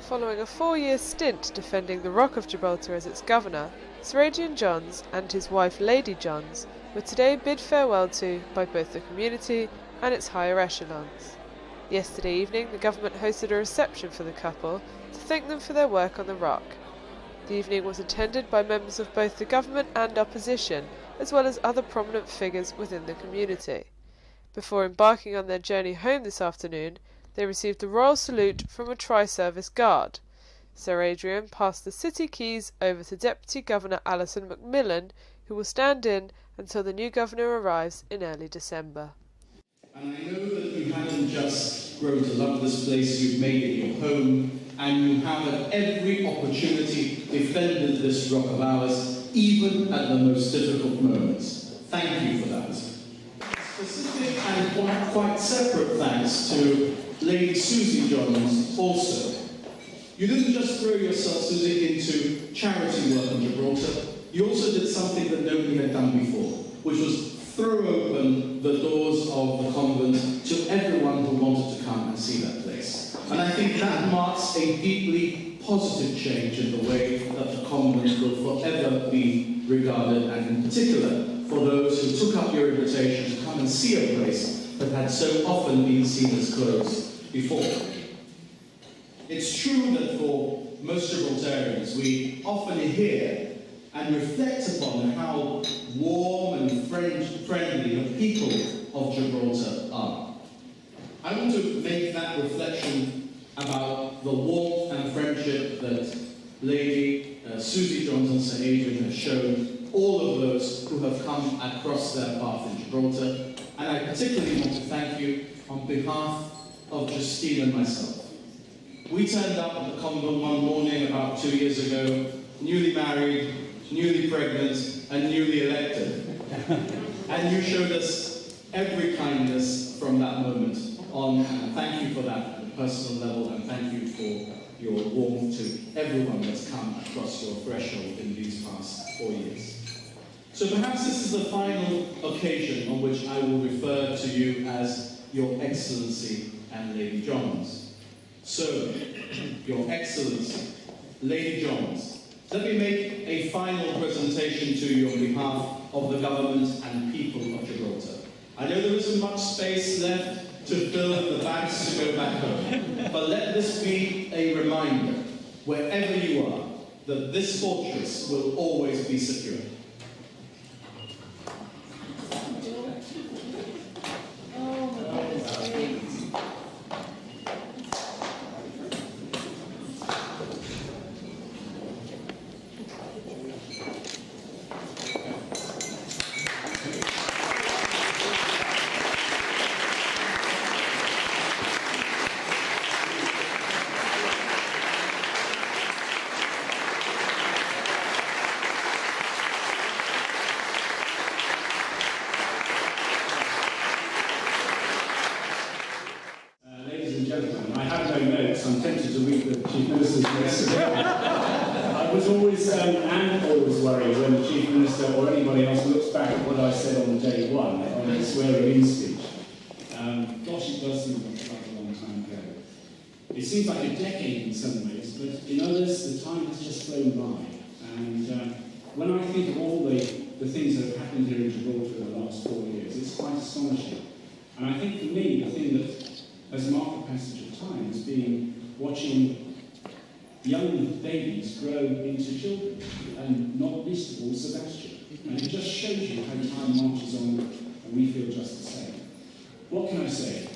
Following a 4-year stint defending the Rock of Gibraltar as its governor, Sir Adrian Johns and his wife Lady Johns were today bid farewell to by both the community and its higher echelons. Yesterday evening, the government hosted a reception for the couple to thank them for their work on the Rock. The evening was attended by members of both the government and opposition, as well as other prominent figures within the community. Before embarking on their journey home this afternoon, they received the royal salute from a tri-service guard. Sir Adrian passed the city keys over to Deputy Governor Alison Macmillan, who will stand in until the new governor arrives in early December. And I know that you haven't just grown to love this place, you've made it your home, and you have at every opportunity defended this rock of ours, even at the most difficult moments. Thank you for that. Specific and quite separate thanks to Lady Susie Johns also. You didn't just throw yourself, Susie, into charity work in Gibraltar, you also did something that nobody had done before, which was throw open the doors of the convent to everyone who wanted to come and see that place. And I think that marks a deeply positive change in the way that the convent will forever be regarded, and in particular for those who took up your invitation to come and see a place that had so often been seen as closed before. It's true that for most Gibraltarians, we often hear and reflect upon how warm and friendly the people of Gibraltar are. I want to make that reflection about the warmth and friendship that Lady Susie Johns and Sir Adrian have shown all of those who have come across their path in Gibraltar. And I particularly want to thank you on behalf of Justine and myself. We turned up at the convent one morning about 2 years ago, newly married, newly pregnant, and newly elected. And you showed us every kindness from that moment on, and thank you for that at a personal level, and thank you for your warmth to everyone that's come across your threshold in these past 4 years. So perhaps this is the final occasion on which I will refer to you as Your Excellency and Lady Johns. So, Your Excellency, Lady Johns, let me make a final presentation to you on behalf of the government and people of Gibraltar. I know there isn't much space left to fill in the bags to go back home, but let this be a reminder, wherever you are, that this fortress will always be secure. I'm tempted to read the Chief Minister's message. I was always, and always worry when the Chief Minister or anybody else looks back at what I said on day one, on the swearing-in speech. Gosh, it does seem like a long time ago. It seems like a decade in some ways, but in others, the time has just flown by. And when I think of all the things that have happened here in Gibraltar in the last 4 years, it's quite astonishing. And I think for me, the thing that has marked the passage of time has been watching young babies grow into children, and not least of all Sebastian. And it just shows you how time marches on, and we feel just the same. What can I say?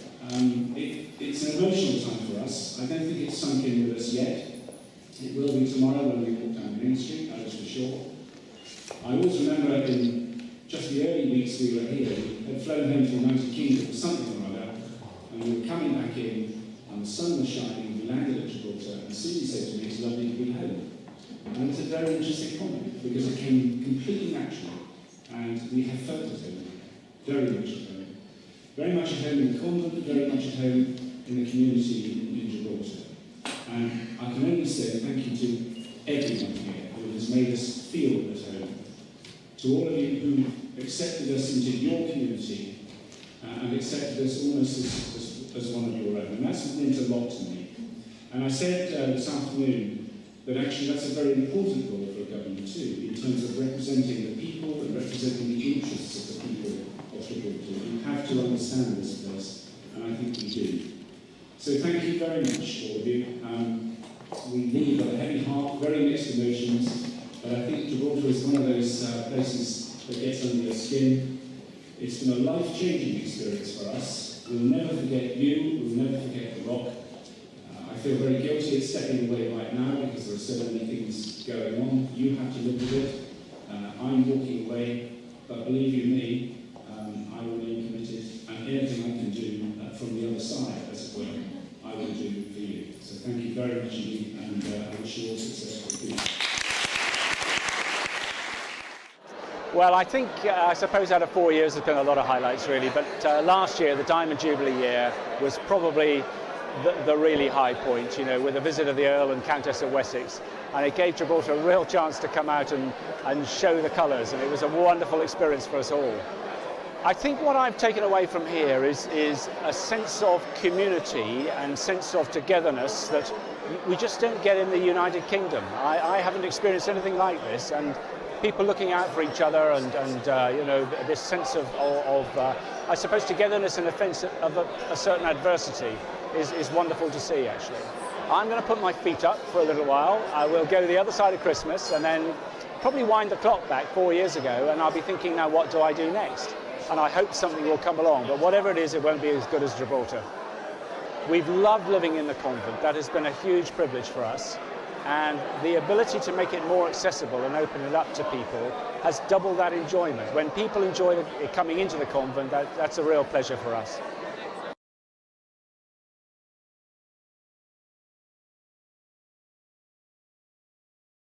It's an emotional time for us. I don't think it's sunk in with us yet. It will be tomorrow when we walk down Main Street, that is for sure. I always remember in just the early weeks we were here, we had flown home to the United Kingdom or something or other, and we were coming back in, and the sun was shining, we landed at Gibraltar, and Susie said to me, it's lovely to be home. And it's a very interesting comment, because it came completely natural, and we have felt at home, very much at home. Very much at home in the convent, very much at home in the community in Gibraltar. And I can only say thank you to everyone here who has made us feel at home. To all of you who accepted us into your community and accepted us almost as one of your own. And that's meant a lot to me. And I said this afternoon that actually that's a very important role for a government too, in terms of representing the people and representing the interests of the people of Gibraltar. You have to understand this place, and I think we do. So thank you very much, all of you. We leave with a heavy heart, very mixed emotions, but I think Gibraltar is one of those places that gets under your skin. It's been a life-changing experience for us. We'll never forget you, we'll never forget the rock. I feel very guilty at stepping away right now because there are so many things going on. You have to live with it. I'm walking away, but believe you me, I remain committed, and anything I can do from the other side, as it were, I will do for you. So thank you very much indeed, and I wish you all success for the future. Well, I think, I suppose out of 4 years there's been a lot of highlights really, but last year, the Diamond Jubilee year, was probably the really high point, you know, with the visit of the Earl and Countess of Wessex, and it gave Gibraltar a real chance to come out and show the colours, and it was a wonderful experience for us all. I think what I've taken away from here is a sense of community and sense of togetherness that we just don't get in the United Kingdom. I haven't experienced anything like this, and people looking out for each other and you know, this sense of I suppose, togetherness in the face of a certain adversity is wonderful to see, actually. I'm going to put my feet up for a little while. I will go to the other side of Christmas and then probably wind the clock back 4 years ago, and I'll be thinking, now what do I do next? And I hope something will come along, but whatever it is, it won't be as good as Gibraltar. We've loved living in the convent. That has been a huge privilege for us. And the ability to make it more accessible and open it up to people has doubled that enjoyment. When people enjoy coming into the convent, that's a real pleasure for us.